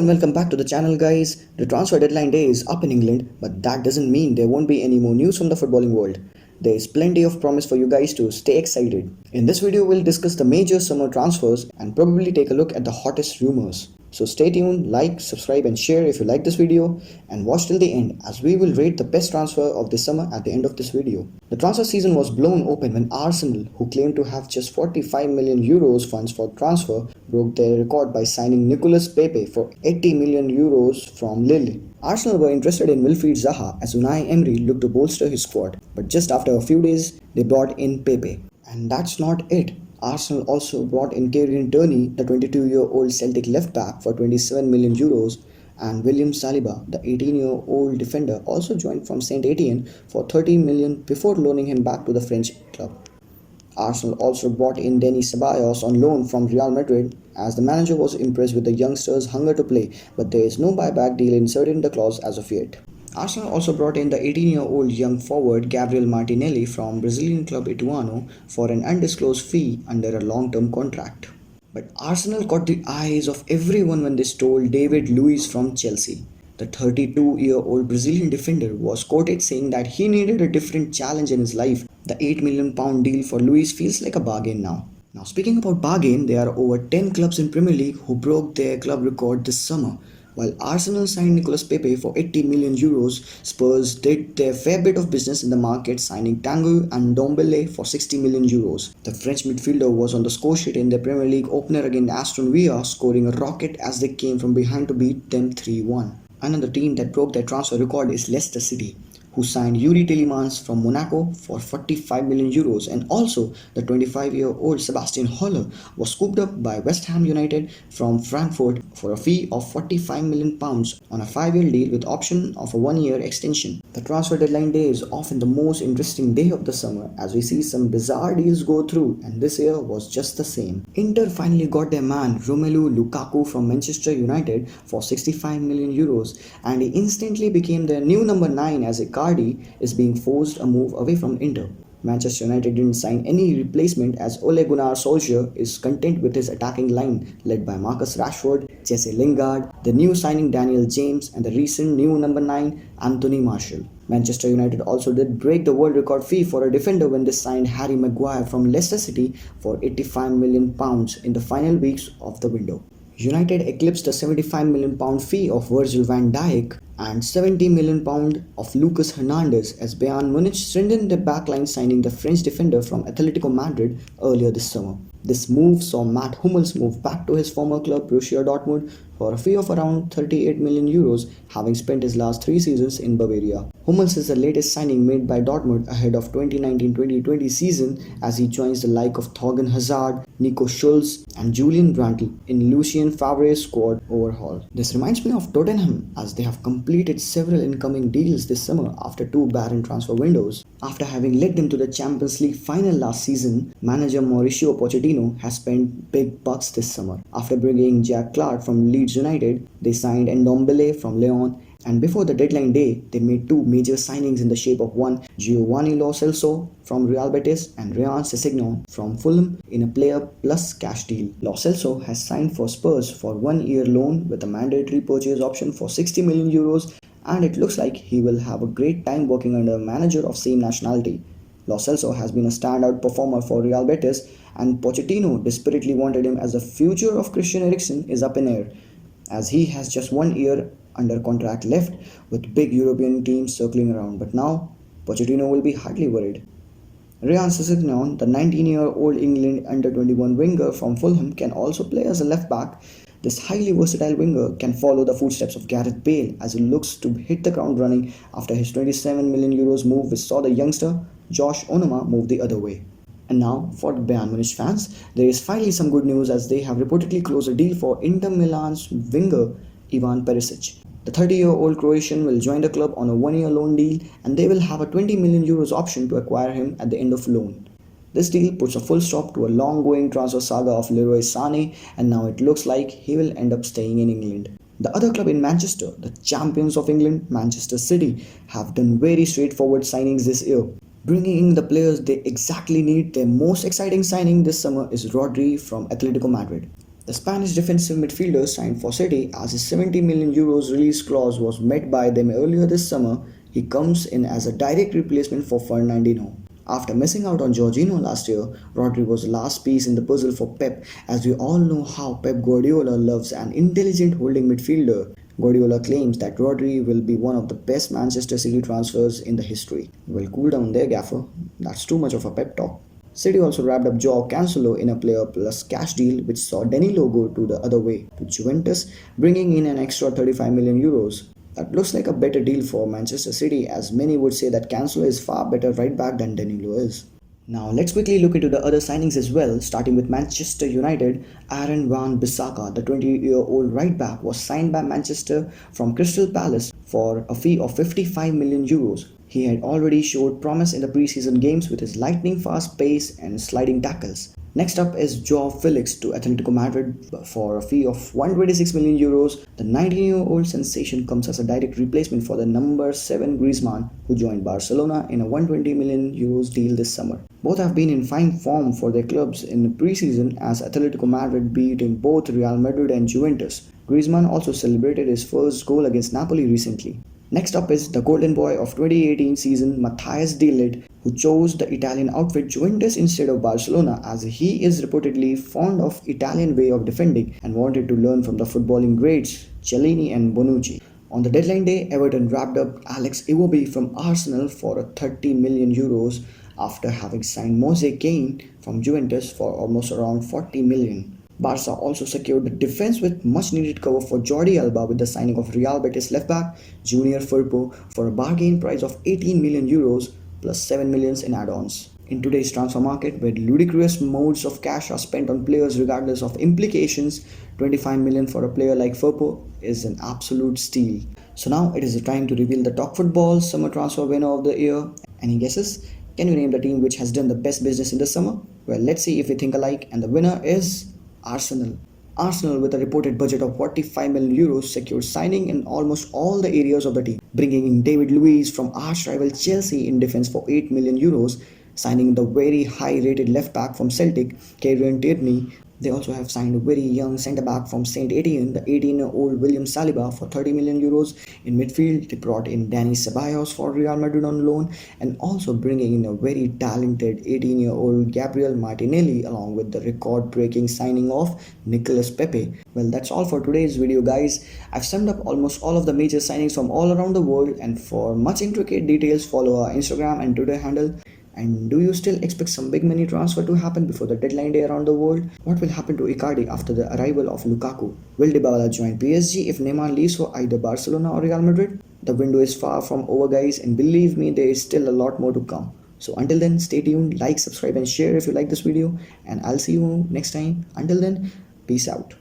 welcome back to the channel, guys. The transfer deadline day is up in England, but that doesn't mean there won't be any more news from the footballing world. There is plenty of promise for you guys to stay excited. In this video, we'll discuss the major summer transfers and probably take a look at the hottest rumors. So stay tuned, like, subscribe and share if you like this video, and watch till the end as we will rate the best transfer of this summer at the end of this video. The transfer season was blown open when Arsenal, who claimed to have just 45 million euros funds for transfer, broke their record by signing Nicolas Pepe for 80 million euros from Lille. Arsenal were interested in Wilfried Zaha as Unai Emery looked to bolster his squad, but just after a few days, they brought in Pepe. And that's not it. Arsenal also brought in Kieran Tierney, the 22-year-old Celtic left-back, for 27 million euros, and William Saliba, the 18-year-old defender, also joined from Saint Etienne for 30 million before loaning him back to the French club. Arsenal also brought in Denis Ceballos on loan from Real Madrid as the manager was impressed with the youngster's hunger to play, but there is no buyback deal inserted in the clause as of yet. Arsenal also brought in the 18-year-old young forward Gabriel Martinelli from Brazilian club Ituano for an undisclosed fee under a long-term contract. But Arsenal caught the eyes of everyone when they stole David Luiz from Chelsea. The 32-year-old Brazilian defender was quoted saying that he needed a different challenge in his life. The £8 million deal for Luiz feels like a bargain now. Now, speaking about bargain, there are over 10 clubs in Premier League who broke their club record this summer. While Arsenal signed Nicolas Pepe for 80 million euros, Spurs did their fair bit of business in the market, signing Tanguy and Ndombele for 60 million euros. The French midfielder was on the score sheet in their Premier League opener against Aston Villa, scoring a rocket as they came from behind to beat them 3-1. Another team that broke their transfer record is Leicester City, who signed Yuri Tillemans from Monaco for 45 million euros, and also the 25-year-old Sebastian Haller was scooped up by West Ham United from Frankfurt for a fee of 45 million pounds on a 5-year deal with option of a 1-year extension. The transfer deadline day is often the most interesting day of the summer as we see some bizarre deals go through, and this year was just the same. Inter finally got their man Romelu Lukaku from Manchester United for 65 million euros, and he instantly became their new number 9 as Icardi is being forced a move away from Inter. Manchester United didn't sign any replacement as Ole Gunnar Solskjaer is content with his attacking line led by Marcus Rashford, Jesse Lingard, the new signing Daniel James, and the recent new number 9 Anthony Martial. Manchester United also did break the world record fee for a defender when they signed Harry Maguire from Leicester City for 85 million pounds in the final weeks of the window. United eclipsed the 75 million pound fee of Virgil van Dijk and 70 million pound of Lucas Hernandez as Bayern Munich strengthened their backline, signing the French defender from Atletico Madrid earlier this summer. This move saw Matt Hummels move back to his former club Borussia Dortmund for a fee of around 38 million euros, having spent his last 3 seasons in Bavaria. Hummels is the latest signing made by Dortmund ahead of 2019-2020 season as he joins the like of Thorgan Hazard, Nico Schulz and Julian Brandt in Lucien Favre's squad overhaul. This reminds me of Tottenham as they have completed several incoming deals this summer after 2 barren transfer windows. After having led them to the Champions League final last season, manager Mauricio Pochettino has spent big bucks this summer. After bringing Jack Clarke from Leeds United, they signed Ndombele from Lyon, and before the deadline day, they made 2 major signings in the shape of one Giovanni Lo Celso from Real Betis and Ryan Sessegnon from Fulham in a player plus cash deal. Lo Celso has signed for Spurs for 1-year loan with a mandatory purchase option for 60 million euros, and it looks like he will have a great time working under a manager of same nationality. Lo Celso has been a standout performer for Real Betis, and Pochettino desperately wanted him as the future of Christian Eriksen is up in air, as he has just 1 year under contract left with big European teams circling around. But now, Pochettino will be hardly worried. Ryan Sessegnon, the 19-year-old England under-21 winger from Fulham, can also play as a left-back. This highly versatile winger can follow the footsteps of Gareth Bale as he looks to hit the ground running after his 27 million euros move, which saw the youngster Josh Onoma move the other way. And now, for the Bayern Munich fans, there is finally some good news as they have reportedly closed a deal for Inter Milan's winger Ivan Perisic. The 30-year-old Croatian will join the club on a 1-year loan deal, and they will have a 20 million euros option to acquire him at the end of loan. This deal puts a full stop to a long-going transfer saga of Leroy Sané, and now it looks like he will end up staying in England. The other club in Manchester, the champions of England, Manchester City, have done very straightforward signings this year, bringing in the players they exactly need. Their most exciting signing this summer is Rodri from Atletico Madrid. The Spanish defensive midfielder signed for City as his 70 million euros release clause was met by them earlier this summer. He comes in as a direct replacement for Fernandinho. After missing out on Jorginho last year, Rodri was the last piece in the puzzle for Pep, as we all know how Pep Guardiola loves an intelligent holding midfielder. Guardiola claims that Rodri will be one of the best Manchester City transfers in the history. Well, cool down there, Gaffer. That's too much of a pep talk. City also wrapped up Joao Cancelo in a player plus cash deal which saw Danilo go to the other way to Juventus, bringing in an extra 35 million euros. That looks like a better deal for Manchester City, as many would say that Cancelo is far better right back than Danilo is. Now let's quickly look into the other signings as well, starting with Manchester United. Aaron Wan Bissaka, the 20-year-old right back, was signed by Manchester from Crystal Palace for a fee of 55 million euros. He had already showed promise in the preseason games with his lightning fast pace and sliding tackles. Next up is Joao Felix to Atletico Madrid for a fee of 126 million euros. The 19-year-old sensation comes as a direct replacement for the number 7 Griezmann, who joined Barcelona in a 120 million euros deal this summer. Both have been in fine form for their clubs in the preseason, as Atletico Madrid beating both Real Madrid and Juventus. Griezmann also celebrated his first goal against Napoli recently. Next up is the golden boy of 2018 season, Matthias De Ligt, who chose the Italian outfit Juventus instead of Barcelona, as he is reportedly fond of Italian way of defending and wanted to learn from the footballing greats Cellini and Bonucci. On the deadline day, Everton wrapped up Alex Iwobi from Arsenal for 30 million euros after having signed Moise Kean from Juventus for almost around 40 million. Barca also secured the defense with much needed cover for Jordi Alba with the signing of Real Betis left back Junior Firpo for a bargain price of 18 million euros plus 7 millions in add-ons. In today's transfer market, where ludicrous modes of cash are spent on players regardless of implications, 25 million for a player like Firpo is an absolute steal. So now it is the time to reveal the top football summer transfer winner of the year. Any guesses? Can you name the team which has done the best business in the summer? Well, let's see if we think alike, and the winner is Arsenal. Arsenal, with a reported budget of 45 million euros, secured signing in almost all the areas of the team, bringing in David Luiz from arch rival Chelsea in defense for 8 million euros, signing the very high-rated left back from Celtic, Kieran Tierney. They also have signed a very young centre-back from Saint Etienne, the 18-year-old William Saliba, for 30 million euros. In midfield, they brought in Dani Ceballos for Real Madrid on loan, and also bringing in a very talented 18-year-old Gabriel Martinelli, along with the record-breaking signing of Nicolas Pepe. Well, that's all for today's video, guys. I've summed up almost all of the major signings from all around the world, and for much intricate details, follow our Instagram and Twitter handle. And do you still expect some big money transfer to happen before the deadline day around the world? What will happen to Icardi after the arrival of Lukaku? Will Dybala join PSG if Neymar leaves for either Barcelona or Real Madrid? The window is far from over, guys, and believe me, there is still a lot more to come. So until then, stay tuned, like, subscribe and share if you like this video, and I'll see you next time. Until then, peace out.